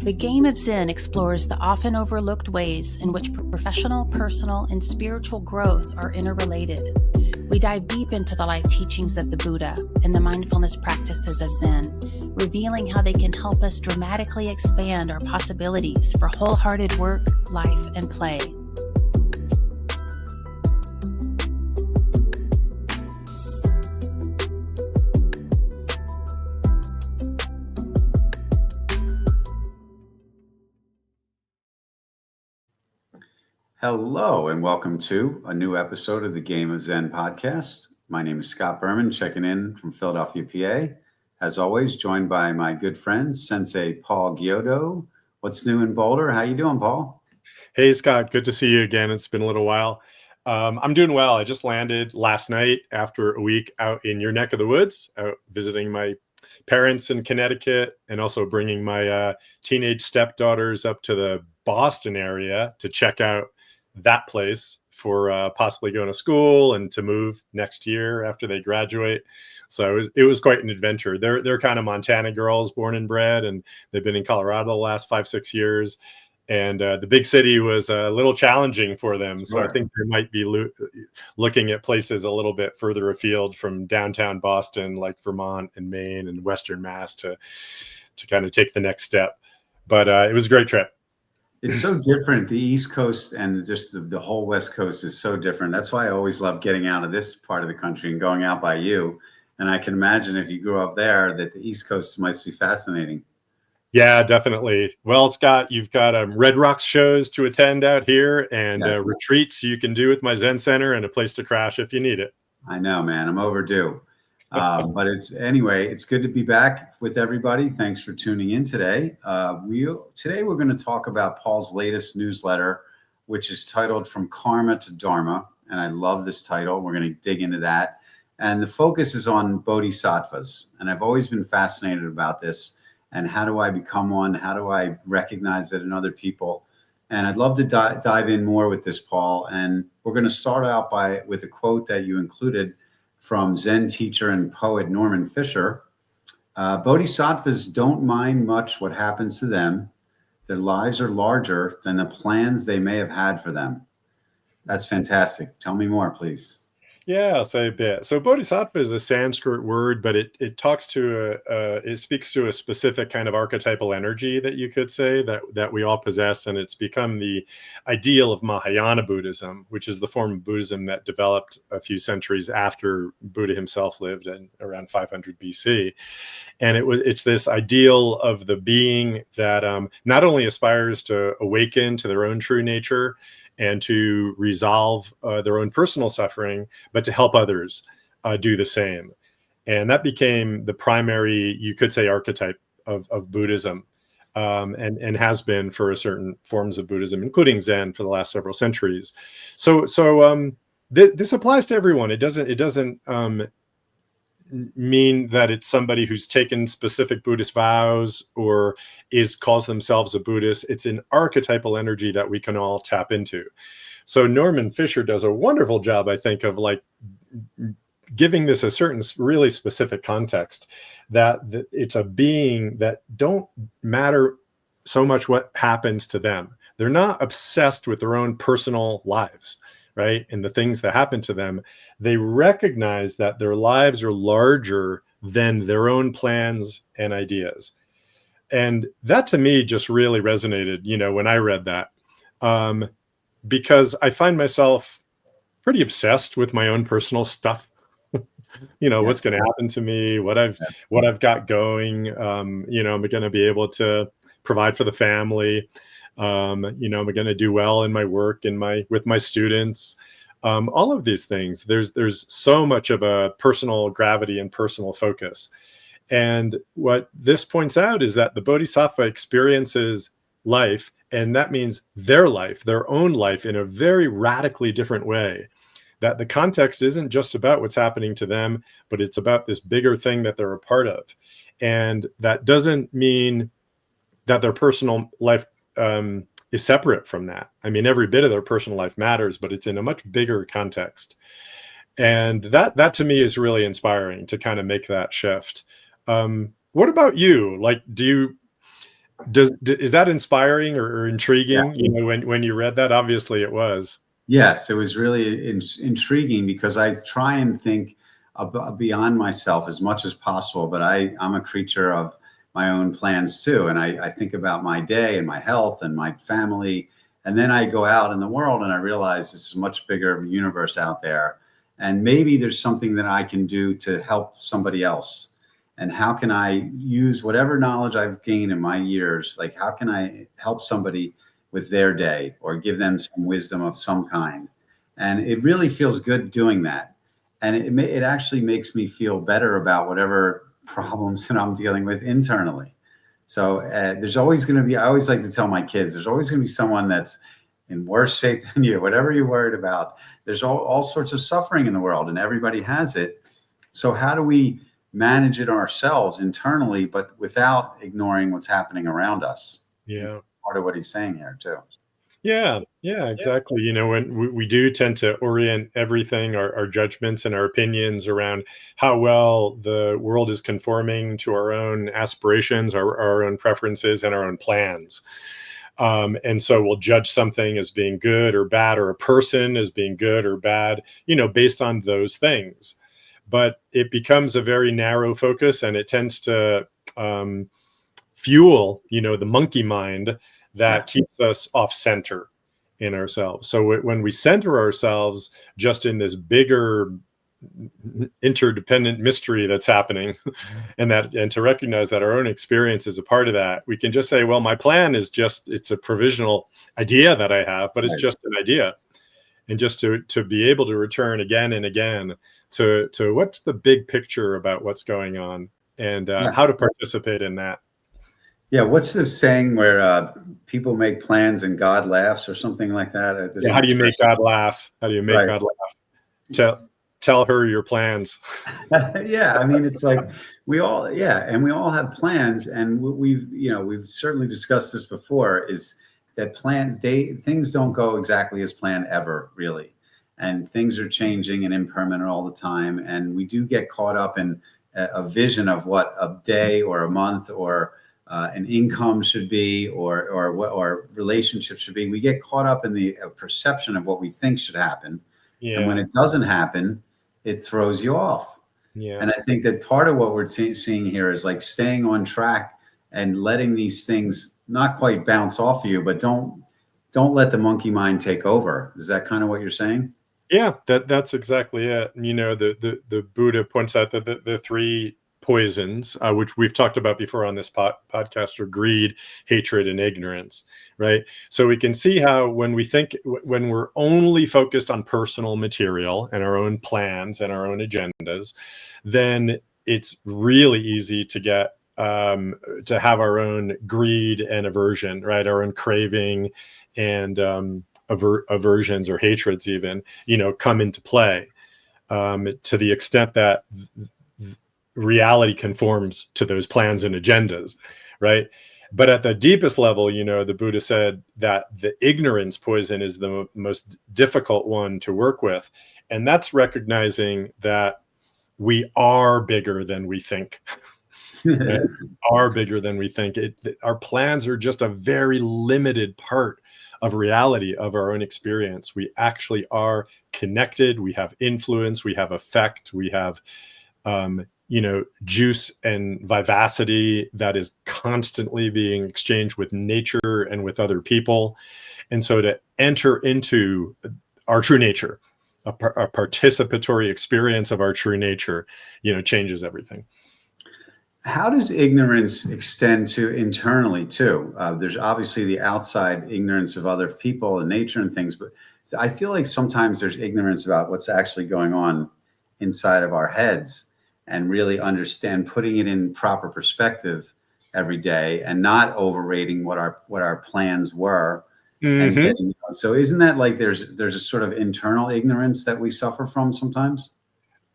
The Game of Zen explores the often overlooked ways in which professional, personal, and spiritual growth are interrelated. We dive deep into the life teachings of the Buddha and the mindfulness practices of Zen, revealing how they can help us dramatically expand our possibilities for wholehearted work, life, and play. Hello, and welcome to a new episode of the Game of Zen podcast. My name is Scott Berman, checking in from Philadelphia, PA. As always, joined by my good friend, Sensei Paul Giotto. What's new in Boulder? How you doing, Paul? Hey, Scott. Good to see you again. It's been a little while. I'm doing well. I just landed last night after a week out in your neck of the woods, out visiting my parents in Connecticut and also bringing my teenage stepdaughters up to the Boston area to check out that place for possibly going to school and to move next year after they graduate. So it was quite an adventure. They're kind of Montana girls, born and bred, and they've been in Colorado the last 5-6 years. And the big city was a little challenging for them. So Sure. I think they might be looking at places a little bit further afield from downtown Boston, like Vermont and Maine and Western Mass to kind of take the next step. But it was a great trip. It's so different. The East Coast and just the whole West Coast is so different. That's why I always love getting out of this part of the country and going out by you. And I can imagine if you grew up there that the East Coast might be fascinating. Yeah, definitely. Well, Scott, you've got Red Rocks shows to attend out here and Yes. retreats you can do with my Zen Center and a place to crash if you need it. I know, man. I'm overdue. But it's good to be back with everybody. Thanks for tuning in today. Today we're going to talk about Paul's latest newsletter, which is titled From Karma to Dharma. And I love this title. We're going to dig into that. And the focus is on bodhisattvas. And I've always been fascinated about this. And how do I become one? How do I recognize it in other people? And I'd love to dive in more with this, Paul. And we're going to start out with a quote that you included from Zen teacher and poet Norman Fisher. Bodhisattvas don't mind much what happens to them. Their lives are larger than the plans they may have had for them. That's fantastic. Tell me more, please. Yeah, I'll say a bit. So bodhisattva is a Sanskrit word, but it speaks to a specific kind of archetypal energy that you could say that we all possess, and it's become the ideal of Mahayana Buddhism, which is the form of Buddhism that developed a few centuries after Buddha himself lived in around 500 BC. And it's this ideal of the being that not only aspires to awaken to their own true nature and to resolve their own personal suffering, but to help others do the same. And that became the primary, you could say, archetype of Buddhism, and has been for certain forms of Buddhism, including Zen, for the last several centuries. So this applies to everyone. It doesn't mean that it's somebody who's taken specific Buddhist vows or calls themselves a Buddhist. It's an archetypal energy that we can all tap into. So Norman Fisher does a wonderful job, I think, of like giving this a certain really specific context, that it's a being that don't matter so much what happens to them. They're not obsessed with their own personal lives, right? And the things that happen to them. They recognize that their lives are larger than their own plans and ideas. And that to me just really resonated, when I read that, because I find myself pretty obsessed with my own personal stuff. Yes. What's going to happen to me, what I've got going, am I going to be able to provide for the family? Am I going to do well in my work and with my students? All of these things, there's so much of a personal gravity and personal focus. And what this points out is that the bodhisattva experiences life, and that means their own life, in a very radically different way. That the context isn't just about what's happening to them, but it's about this bigger thing that they're a part of. And that doesn't mean that their personal life is separate from that. I mean, every bit of their personal life matters, but it's in a much bigger context. And that to me is really inspiring to kind of make that shift. What about you? Like, do you Is that inspiring or intriguing? Yeah. You know, when you read that, obviously it was. Yes, it was really intriguing because I try and think beyond myself as much as possible, but I'm a creature of my own plans too. And I think about my day and my health and my family. And then I go out in the world and I realize this is a much bigger universe out there. And maybe there's something that I can do to help somebody else. And how can I use whatever knowledge I've gained in my years? Like, how can I help somebody with their day or give them some wisdom of some kind? And it really feels good doing that. And it actually makes me feel better about whatever problems that I'm dealing with internally. So there's always going to be, I always like to tell my kids, there's always going to be someone that's in worse shape than you, whatever you're worried about. There's all sorts of suffering in the world and everybody has it. So how do we manage it ourselves internally, but without ignoring what's happening around us? Yeah. Part of what he's saying here too. Yeah, exactly. You know, when we do tend to orient everything, our judgments and our opinions around how well the world is conforming to our own aspirations, our own preferences, and our own plans. And so we'll judge something as being good or bad, or a person as being good or bad, you know, based on those things. But it becomes a very narrow focus, and it tends to fuel, you know, the monkey mind that keeps us off center in ourselves. So when we center ourselves just in this bigger interdependent mystery that's happening, and to recognize that our own experience is a part of that, we can just say, well, my plan is it's a provisional idea that I have, but it's just an idea. And just to be able to return again and again to what's the big picture about what's going on, and how to participate in that. Yeah, what's the saying where people make plans and God laughs, or something like that? Yeah, how do you make God laugh? How do you make God laugh? Tell her your plans. Yeah, I mean, it's like we all have plans, and we've certainly discussed this before. Is that things don't go exactly as planned ever, really, and things are changing and impermanent all the time, and we do get caught up in a vision of what a day or a month or an income should be, or relationships should be. We get caught up in the perception of what we think should happen. Yeah. And when it doesn't happen, it throws you off. Yeah. And I think that part of what we're seeing here is like staying on track and letting these things not quite bounce off of you, but don't let the monkey mind take over. Is that kind of what you're saying? Yeah, that's exactly it. You know, the Buddha points out that the three poisons, which we've talked about before on this podcast, are greed, hatred, and ignorance, right? So we can see how when we're only focused on personal material and our own plans and our own agendas, then it's really easy to get to have our own greed and aversion, right? Our own craving and aversions or hatreds even, you know, come into play to the extent that reality conforms to those plans and agendas, right? But at the deepest level, you know, the Buddha said that the ignorance poison is the most difficult one to work with. And that's recognizing that we are bigger than we think. Are bigger than we think. Our plans are just a very limited part of reality, of our own experience. We actually are connected. We have influence. We have effect. We have you know, juice and vivacity that is constantly being exchanged with nature and with other people. And so to enter into our true nature, a participatory experience of our true nature, you know, changes everything. How does ignorance extend to internally too? There's obviously the outside ignorance of other people and nature and things, but I feel like sometimes there's ignorance about what's actually going on inside of our heads, and really putting it in proper perspective every day, and not overrating what our plans were. Mm-hmm. So isn't that like there's a sort of internal ignorance that we suffer from sometimes?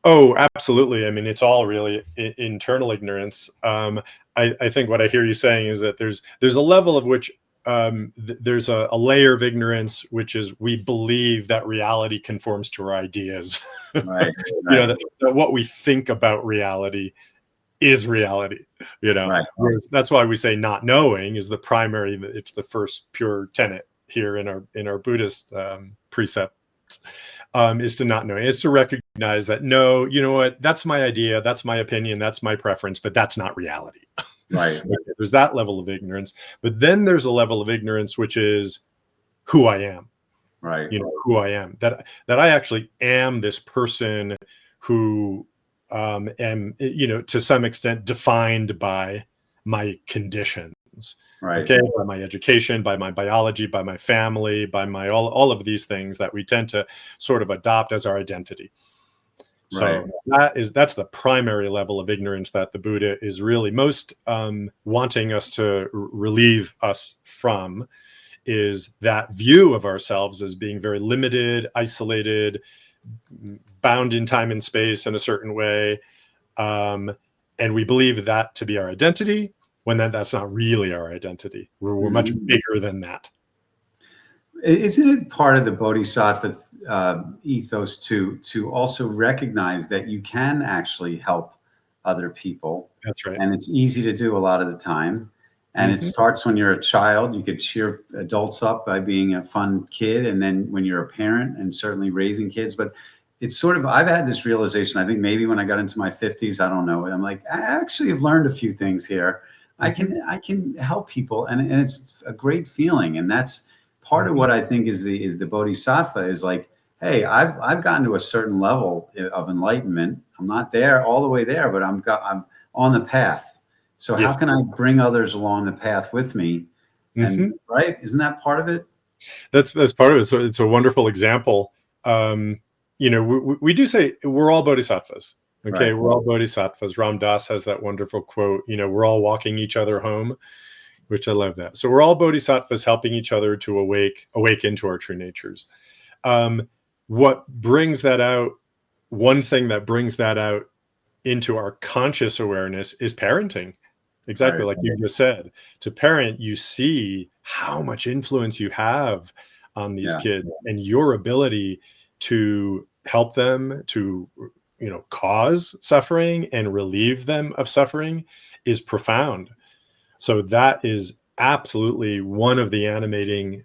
Oh, absolutely. I mean, it's all really internal ignorance. I think what I hear you saying is that there's a level of which there's a layer of ignorance, which is we believe that reality conforms to our ideas. Right. You know, that what we think about reality is reality, Right. That's why we say not knowing is the primary, it's the first pure tenet here in our Buddhist precepts, is to not know. It's to recognize that, no, you know what, that's my idea, that's my opinion, that's my preference, but that's not reality. Right. There's that level of ignorance, but then there's a level of ignorance which is who I am. Right. Who I am, that I actually am this person who am, to some extent defined by my conditions. Right. Okay, by my education, by my biology, by my family, by my all of these things that we tend to sort of adopt as our identity. So that's the primary level of ignorance that the Buddha is really most wanting us to relieve us from, is that view of ourselves as being very limited, isolated, bound in time and space in a certain way. And we believe that to be our identity, when that's not really our identity. We're much bigger than that. Isn't it part of the Bodhisattva ethos to also recognize that you can actually help other people? That's right. And it's easy to do a lot of the time. And it starts when you're a child. You could cheer adults up by being a fun kid. And then when you're a parent, and certainly raising kids. But it's sort of, I've had this realization, I think maybe when I got into my 50s, I don't know. I'm like, I actually have learned a few things here. I can help people. And it's a great feeling. And that's part of what I think is the Bodhisattva is like, hey, I've gotten to a certain level of enlightenment. I'm not there all the way there, but I'm on the path. So how can I bring others along the path with me? And right, isn't that part of it? That's part of it. So it's a wonderful example. We do say we're all bodhisattvas. Okay, we're all bodhisattvas. Ram Dass has that wonderful quote. We're all walking each other home, which I love that. So we're all bodhisattvas helping each other to awaken to our true natures. What brings that out? One thing that brings that out into our conscious awareness is parenting. Exactly, like you just said. To parent, you see how much influence you have on these kids, and your ability to help them, to cause suffering and relieve them of suffering is profound. So that is absolutely one of the animating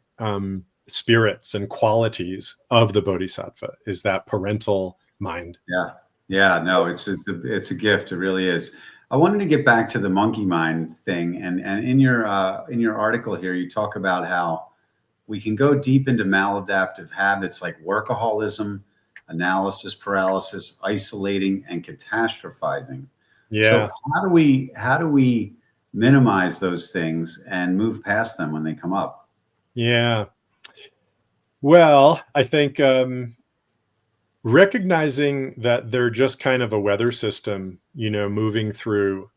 spirits and qualities of the Bodhisattva, is that parental mind. Yeah, no, it's a gift. It really is. I wanted to get back to the monkey mind thing, and in your article here, you talk about how we can go deep into maladaptive habits like workaholism, analysis paralysis, isolating, and catastrophizing. Yeah. So how do we minimize those things and move past them when they come up? Yeah. Well, I think recognizing that they're just kind of a weather system, moving through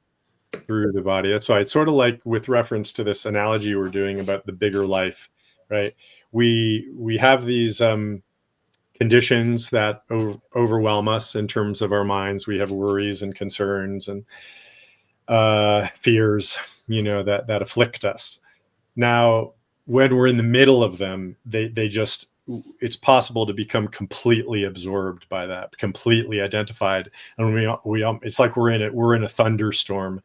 the body. That's why it's sort of like with reference to this analogy we're doing about the bigger life, right? We have these conditions that overwhelm us in terms of our minds. We have worries and concerns and fears, that afflict us. Now, when we're in the middle of them, it's possible to become completely absorbed by that, completely identified. And it's like we're in a thunderstorm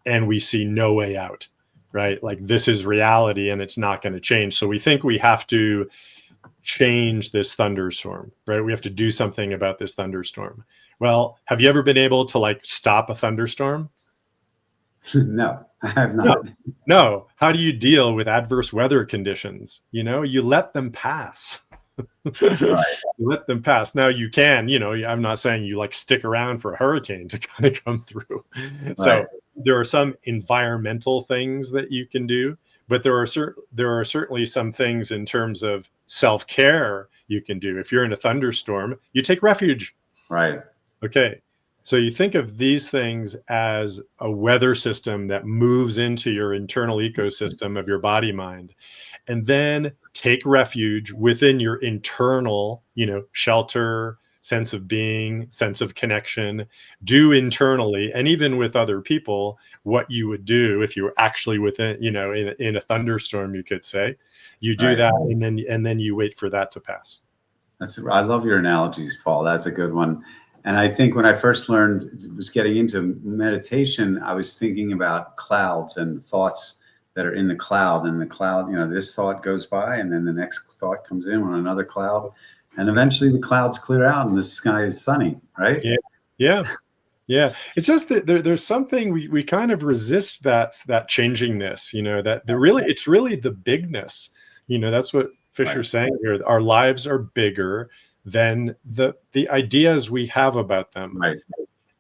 and we see no way out, right? Like, this is reality and it's not going to change. So we think we have to change this thunderstorm, right? We have to do something about this thunderstorm. Well, have you ever been able to stop a thunderstorm? No, I have not. No. How do you deal with adverse weather conditions? You let them pass. You let them pass. Now you can, I'm not saying you stick around for a hurricane to kind of come through. Right. So there are some environmental things that you can do, but there are certainly some things in terms of self-care you can do. If you're in a thunderstorm, you take refuge. Right. Okay. So you think of these things as a weather system that moves into your internal ecosystem of your body mind, and then take refuge within your internal, shelter, sense of being, sense of connection. Do internally, and even with other people, what you would do if you were actually within, in a thunderstorm, you could say. You do that, and then you wait for that to pass. I love your analogies, Paul. That's a good one. And I think when I first was getting into meditation, I was thinking about clouds and thoughts that are in the cloud. And the cloud, this thought goes by, and then the next thought comes in on another cloud. And eventually the clouds clear out and the sky is sunny, right? Yeah. Yeah. Yeah. It's just that there's something we kind of resist that changingness, it's really the bigness. That's what Fisher's saying here. Our lives are bigger than the ideas we have about them. Right.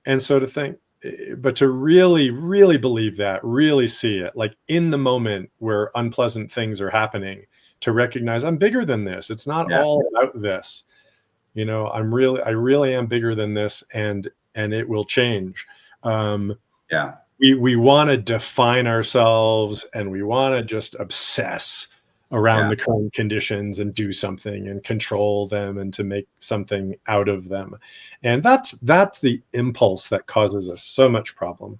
And so to really, really believe that, really see it, like in the moment where unpleasant things are happening, to recognize I'm bigger than this. It's not all about this. I really am bigger than this, and it will change. We want to define ourselves, and we want to just obsess around the current conditions and do something and control them and to make something out of them. And that's the impulse that causes us so much problem.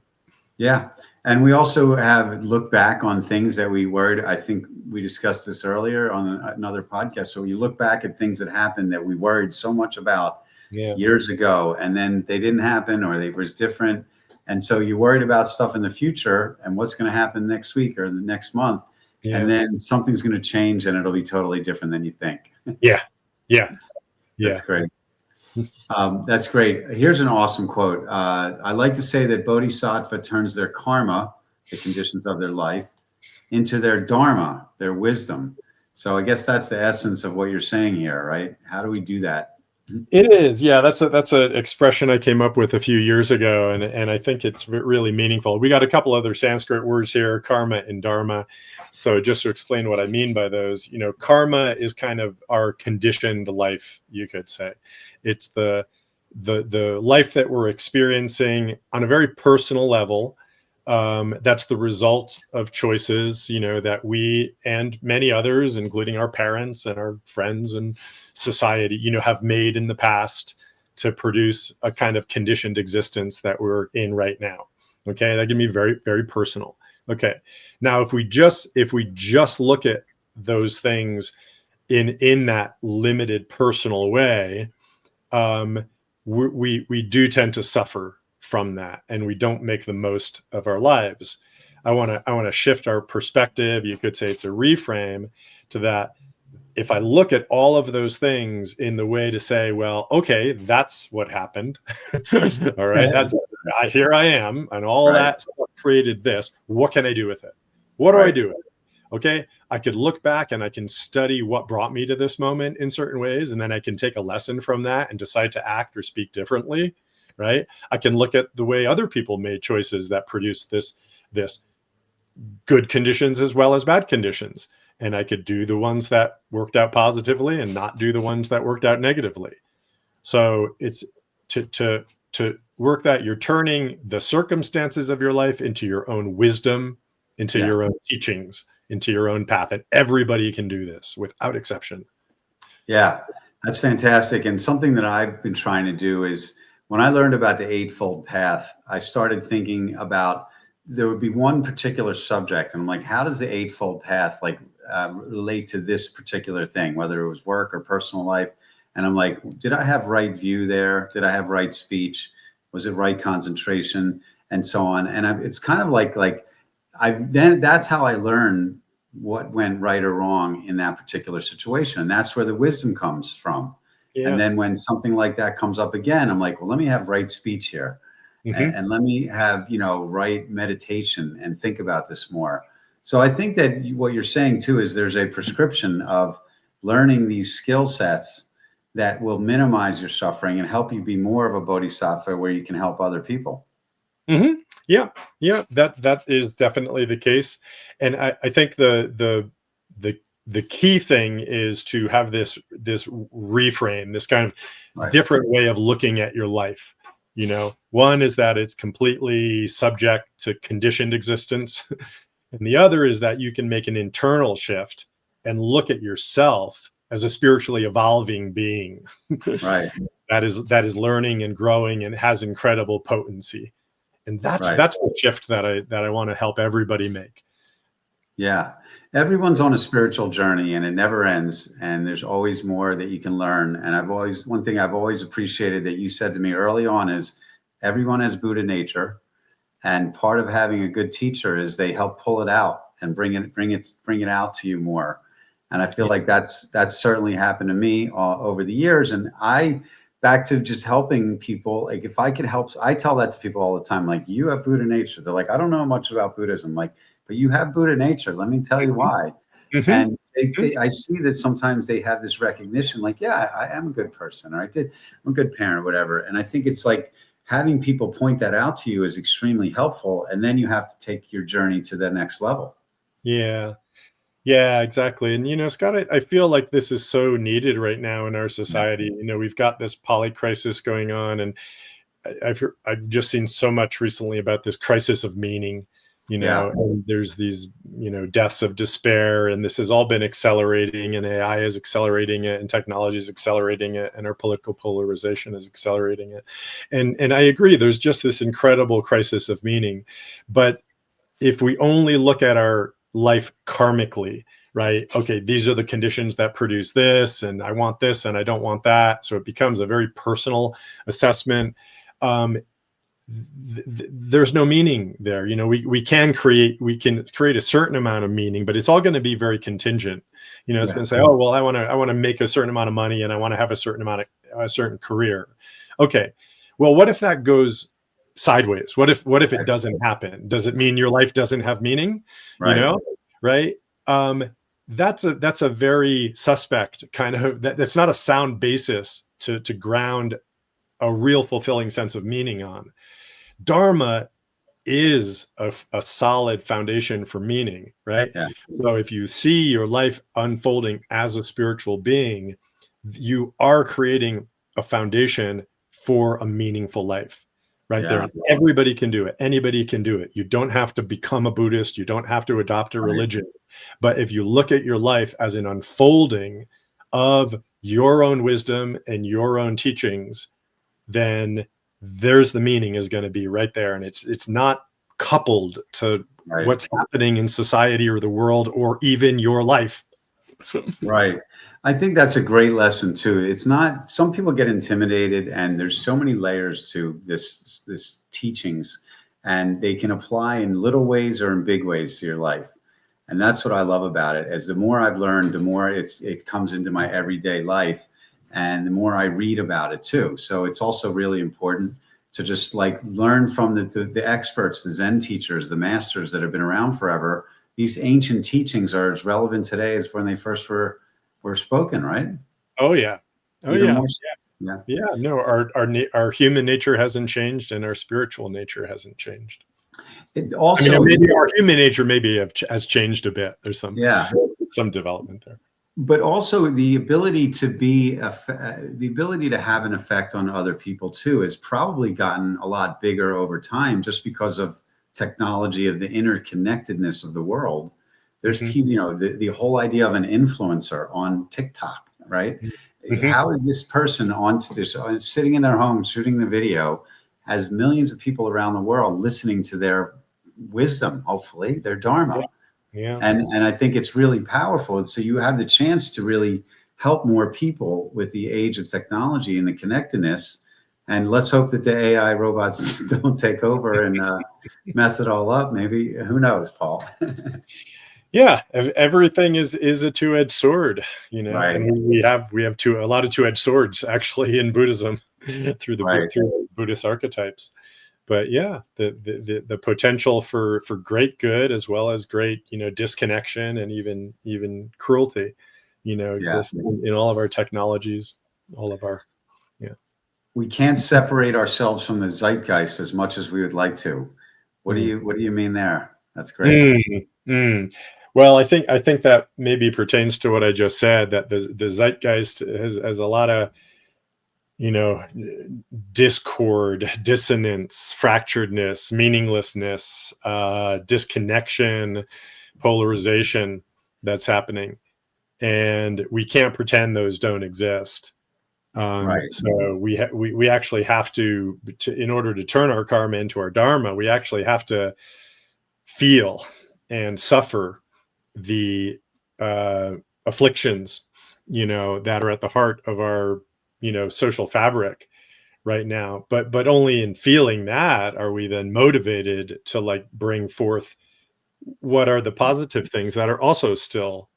Yeah. And we also have looked back on things that we worried. I think we discussed this earlier on another podcast. So you look back at things that happened that we worried so much about years ago, and then they didn't happen, or they was different. And so you're worried about stuff in the future and what's going to happen next week or the next month. Yeah. And then something's going to change and it'll be totally different than you think. Yeah. That's great. That's great. Here's an awesome quote. I like to say that Bodhisattva turns their karma, the conditions of their life, into their Dharma, their wisdom. So I guess that's the essence of what you're saying here, right? How do we do that? It is. Yeah, that's an expression I came up with a few years ago, and I think it's really meaningful. We got a couple other Sanskrit words here, karma and dharma. So just to explain what I mean by those, karma is kind of our conditioned life, you could say. It's the life that we're experiencing on a very personal level. That's the result of choices, that we and many others, including our parents and our friends and society, have made in the past to produce a kind of conditioned existence that we're in right now. Okay, that can be very, very personal. Okay, now if we just look at those things in that limited personal way, we do tend to suffer from that, and we don't make the most of our lives. I want to shift our perspective. You could say it's a reframe to that. If I look at all of those things in the way to say, well, okay, that's what happened. All right, here I am, and all that stuff created this. What can I do with it? What do I do with it? Okay, I could look back and I can study what brought me to this moment in certain ways, and then I can take a lesson from that and decide to act or speak differently. Right? I can look at the way other people made choices that produced this good conditions as well as bad conditions. And I could do the ones that worked out positively and not do the ones that worked out negatively. So it's to work that you're turning the circumstances of your life into your own wisdom, into your own teachings, into your own path. And everybody can do this without exception. Yeah, that's fantastic. And something that I've been trying to do is, when I learned about the Eightfold Path, I started thinking about, there would be one particular subject, and I'm like, how does the Eightfold Path relate to this particular thing, whether it was work or personal life? And I'm like, did I have right view there? Did I have right speech? Was it right concentration? And so on. And it's kind of like that's how I learn what went right or wrong in that particular situation. And that's where the wisdom comes from. Yeah. And then when something like that comes up again, I'm like, well, let me have right speech here. Mm-hmm. And let me have, right meditation and think about this more. So I think that what you're saying too is there's a prescription of learning these skill sets that will minimize your suffering and help you be more of a bodhisattva where you can help other people. Mm-hmm. Yeah. That is definitely the case. And I think the key thing is to have this reframe, this kind of different way of looking at your life. One is that it's completely subject to conditioned existence. And the other is that you can make an internal shift and look at yourself as a spiritually evolving being. Right. that is learning and growing and has incredible potency. And that's the shift that I want to help everybody make. Yeah. Everyone's on a spiritual journey and it never ends. And there's always more that you can learn. And one thing I've always appreciated that you said to me early on is everyone has Buddha nature. And part of having a good teacher is they help pull it out and bring it out to you more. And I feel like that's certainly happened to me over the years. And back to just helping people, like if I could help, I tell that to people all the time, like you have Buddha nature. They're like, I don't know much about Buddhism. Like, but you have Buddha nature. Let me tell you why. Mm-hmm. And I see that sometimes they have this recognition, like, yeah, I am a good person, or I'm a good parent, or whatever. And I think it's like having people point that out to you is extremely helpful. And then you have to take your journey to the next level. Yeah. Yeah, exactly. And, Scott, I feel like this is so needed right now in our society. We've got this poly crisis going on, and I've just seen so much recently about this crisis of meaning, and there's these, deaths of despair, and this has all been accelerating, and AI is accelerating it, and technology is accelerating it, and our political polarization is accelerating it. And I agree, there's just this incredible crisis of meaning. But if we only look at our life karmically, right? Okay, these are the conditions that produce this, and I want this, and I don't want that. So it becomes a very personal assessment. There's no meaning there. We can create a certain amount of meaning, but it's all going to be very contingent. It's going to say, oh, well, I want to make a certain amount of money, and I want to have a certain career. Okay, well, what if that goes sideways? What if it doesn't happen? Does it mean your life doesn't have meaning? Right. Right? That's a very suspect kind of, that's not a sound basis to ground a real fulfilling sense of meaning on. Dharma is a solid foundation for meaning, right? Yeah. So if you see your life unfolding as a spiritual being, you are creating a foundation for a meaningful life. Right there. Everybody can do it. Anybody can do it. You don't have to become a Buddhist. You don't have to adopt a religion. But if you look at your life as an unfolding of your own wisdom and your own teachings, then there's the meaning is going to be right there. And it's not coupled to what's happening in society or the world or even your life. Right. I think that's a great lesson too. It's not, some people get intimidated, and there's so many layers to this teachings, and they can apply in little ways or in big ways to your life. And that's what I love about it. As the more I've learned, the more it comes into my everyday life, and the more I read about it too. So it's also really important to just like learn from the experts, the Zen teachers, the masters that have been around forever. These ancient teachings are as relevant today as when they first were spoken, right? Oh yeah. Yeah. No, our human nature hasn't changed, and our spiritual nature hasn't changed. It also, maybe our human nature has changed a bit. There's some development there. But also the ability to have an effect on other people too has probably gotten a lot bigger over time, just because of technology, of the interconnectedness of the world. There's the whole idea of an influencer on TikTok, right? How is this person sitting in their home shooting the video, has millions of people around the world listening to their wisdom, hopefully their Dharma. Yeah. And I think it's really powerful. And so you have the chance to really help more people with the age of technology and the connectedness. And let's hope that the AI robots don't take over and mess it all up. Maybe, who knows, Paul? Yeah, everything is a two-edged sword, Right. And we have a lot of two-edged swords actually in Buddhism through the Buddhist archetypes. But yeah, the potential for great good as well as great disconnection and even cruelty, exists in all of our technologies, all of our We can't separate ourselves from the zeitgeist as much as we would like to. What do you mean there? That's great. Well, I think that maybe pertains to what I just said, that the zeitgeist has a lot of discord, dissonance, fracturedness, meaninglessness, disconnection, polarization that's happening, and we can't pretend those don't exist. So we actually have to, in order to turn our karma into our Dharma, we actually have to feel and suffer the afflictions, that are at the heart of our, social fabric right now. But only in feeling that are we then motivated to like bring forth what are the positive things that are also still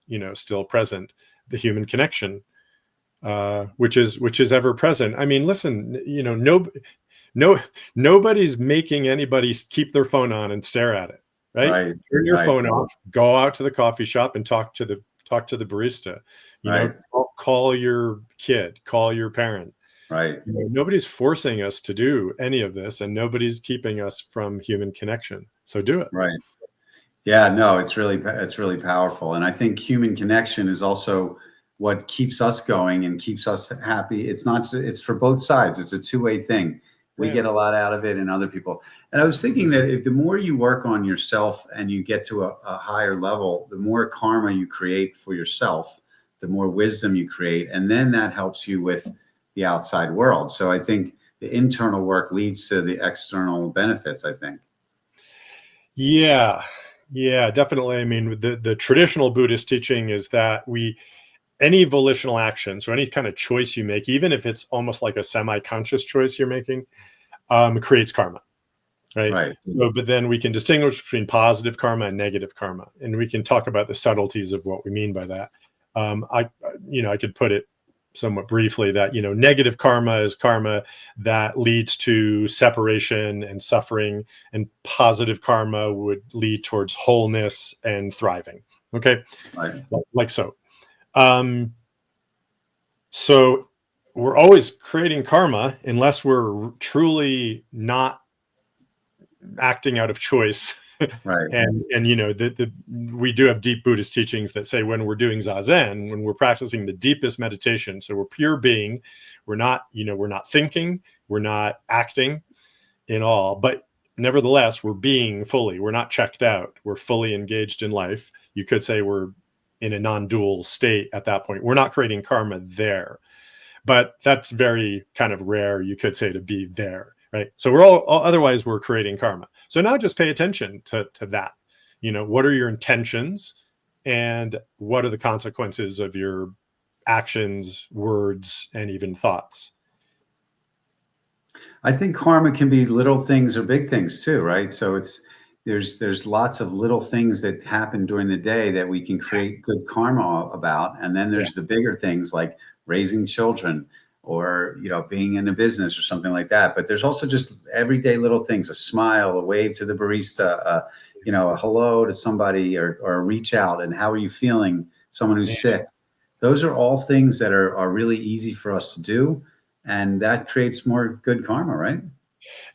present. The human connection, which is ever present. I mean, listen, nobody's making anybody keep their phone on and stare at it, right? Right. Turn your Right. phone off, go out to the coffee shop and talk to the barista, Right. call your kid, call your parent. Right. Nobody's forcing us to do any of this, and nobody's keeping us from human connection. So do it. Right. Yeah, no, it's really powerful. And I think human connection is also what keeps us going and keeps us happy. It's for both sides. It's a two-way thing. We get a lot out of it and other people. And I was thinking that if the more you work on yourself and you get to a higher level, the more karma you create for yourself, the more wisdom you create. And then that helps you with the outside world. So I think the internal work leads to the external benefits, I think. Yeah, definitely. I mean, the traditional Buddhist teaching is that any volitional action, so any kind of choice you make, even if it's almost like a semi-conscious choice you're making, creates karma, right? Right. So, but then we can distinguish between positive karma and negative karma, and we can talk about the subtleties of what we mean by that. I could put it somewhat briefly that, negative karma is karma that leads to separation and suffering, and positive karma would lead towards wholeness and thriving. Okay. Right. Like so. So we're always creating karma unless we're truly not acting out of choice. Right. And we do have deep Buddhist teachings that say when we're doing zazen, when we're practicing the deepest meditation, so we're pure being, we're not thinking, we're not acting in all, but nevertheless, we're being fully, we're not checked out, we're fully engaged in life. You could say we're in a non-dual state at that point. We're not creating karma there, but that's very kind of rare, you could say, to be there. Right. So otherwise we're creating karma. So now just pay attention to that. What are your intentions and what are the consequences of your actions, words, and even thoughts? I think karma can be little things or big things too, right? So there's lots of little things that happen during the day that we can create good karma about. And then there's the bigger things like raising children, or being in a business or something like that. But there's also just everyday little things: a smile, a wave to the barista, a hello to somebody, or a reach out, and how are you feeling, someone who's sick. Those are all things that are really easy for us to do, and that creates more good karma, right?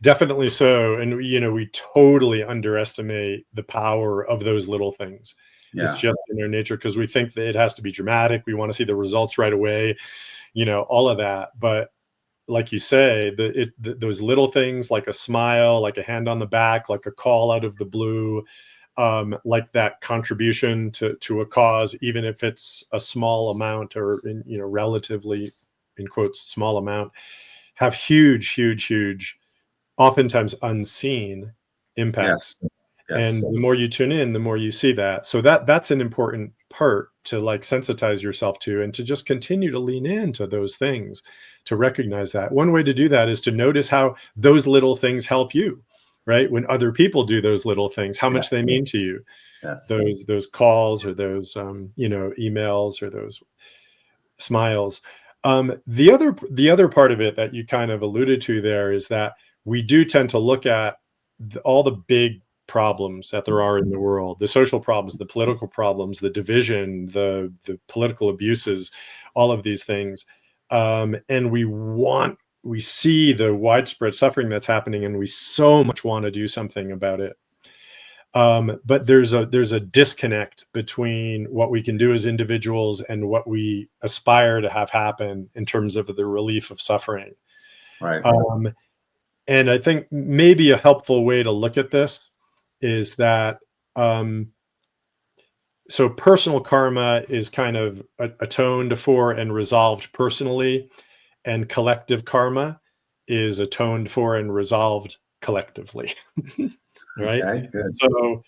Definitely so. And we totally underestimate the power of those little things. It's just in their nature, because we think that it has to be dramatic. We want to see the results right away, all of that. But like you say, those little things, like a smile, like a hand on the back, like a call out of the blue, like that contribution to a cause, even if it's a small amount or relatively, in quotes, small amount, have huge, oftentimes unseen impacts. Yes. And the more you tune in, the more you see that. So that's an important part to like sensitize yourself to, and to just continue to lean into those things, to recognize that. One way to do that is to notice how those little things help you, right? When other people do those little things, how much they mean to you. Yes. Those calls, or those emails, or those smiles. The other part of it that you kind of alluded to there is that we do tend to look at all the big problems that there are in the world, the social problems, the political problems, the division, the political abuses, all of these things. And we see the widespread suffering that's happening, and we so much want to do something about it. But there's a disconnect between what we can do as individuals and what we aspire to have happen in terms of the relief of suffering. Right. And I think maybe a helpful way to look at this is that so personal karma is kind of atoned for and resolved personally, and collective karma is atoned for and resolved collectively. right? Okay, good. So,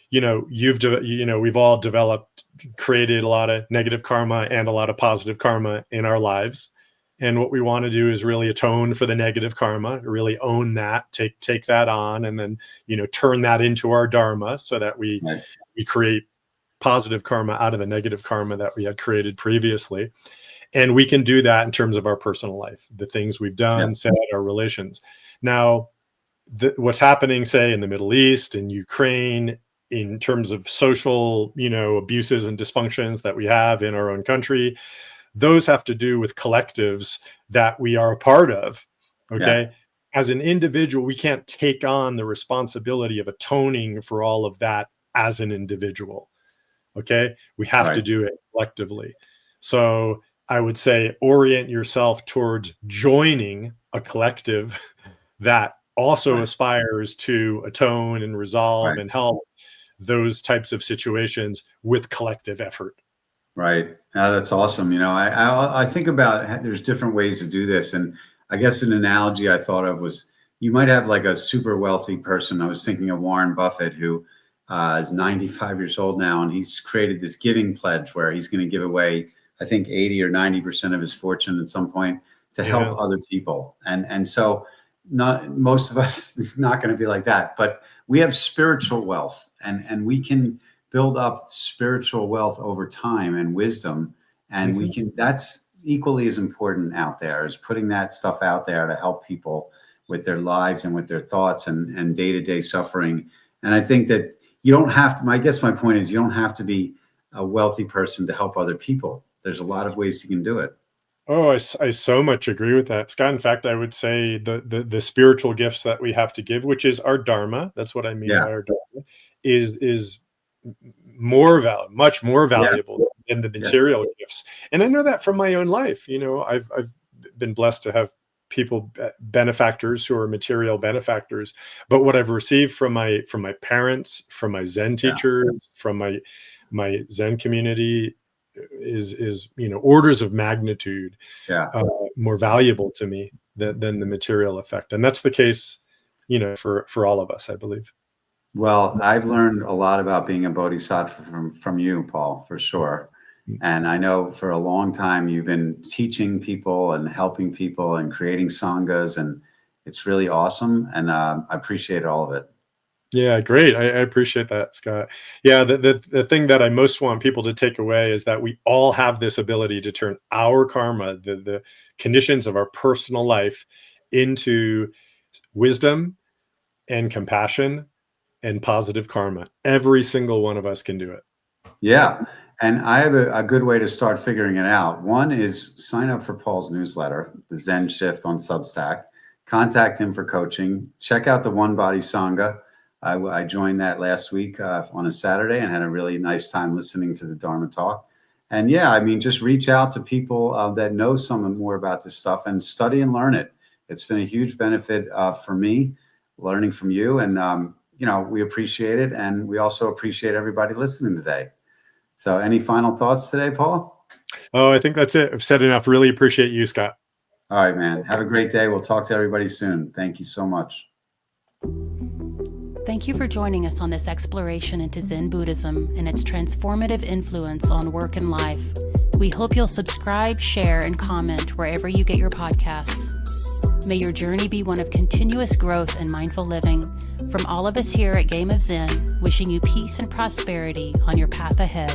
we've all created a lot of negative karma and a lot of positive karma in our lives. And what we want to do is really atone for the negative karma, really own that, take that on, and then, turn that into our Dharma so that we create positive karma out of the negative karma that we had created previously. And we can do that in terms of our personal life, the things we've done, said, our relations. Now, what's happening, say, in the Middle East, in Ukraine, in terms of social, abuses and dysfunctions that we have in our own country, those have to do with collectives that we are a part of. Okay. As an individual, we can't take on the responsibility of atoning for all of that as an individual. Okay. We have to do it collectively. So I would say orient yourself towards joining a collective that also aspires to atone and resolve and help those types of situations with collective effort. Right. That's awesome. I think about there's different ways to do this. And I guess an analogy I thought of was you might have like a super wealthy person. I was thinking of Warren Buffett, who is 95 years old now, and he's created this giving pledge where he's going to give away, I think, 80 or 90% of his fortune at some point to help other people. And so not most of us not going to be like that, but we have spiritual wealth, and we can build up spiritual wealth over time and wisdom. And we can, that's equally as important out there as putting that stuff out there to help people with their lives and with their thoughts and day-to-day suffering. And I think that you don't have to, I guess my point is you don't have to be a wealthy person to help other people. There's a lot of ways you can do it. Oh, I so much agree with that, Scott. In fact, I would say the spiritual gifts that we have to give, which is our Dharma, that's what I mean by our Dharma, is much more valuable than the material gifts. And I know that from my own life. I've been blessed to have people, benefactors who are material benefactors, but what I've received from my parents, from my Zen teachers, from my Zen community is orders of magnitude more valuable to me than the material effect. And that's the case for all of us, I believe. Well, I've learned a lot about being a bodhisattva from you, Paul, for sure. And I know for a long time you've been teaching people and helping people and creating sanghas, and it's really awesome. And I appreciate all of it. Yeah, great. I appreciate that, Scott. Yeah, the thing that I most want people to take away is that we all have this ability to turn our karma, the conditions of our personal life, into wisdom and compassion and positive karma. Every single one of us can do it. Yeah. And I have a good way to start figuring it out. One is sign up for Paul's newsletter, the Zen Shift on Substack. Contact him for coaching. Check out the One Body Sangha. I joined that last week on a Saturday and had a really nice time listening to the Dharma talk. And just reach out to people that know something more about this stuff and study and learn it. It's been a huge benefit for me, learning from you. And, we appreciate it. And we also appreciate everybody listening today. So any final thoughts today, Paul? Oh, I think that's it. I've said enough. Really appreciate you, Scott. All right, man. Have a great day. We'll talk to everybody soon. Thank you so much. Thank you for joining us on this exploration into Zen Buddhism and its transformative influence on work and life. We hope you'll subscribe, share, and comment wherever you get your podcasts. May your journey be one of continuous growth and mindful living. From all of us here at Game of Zen, wishing you peace and prosperity on your path ahead.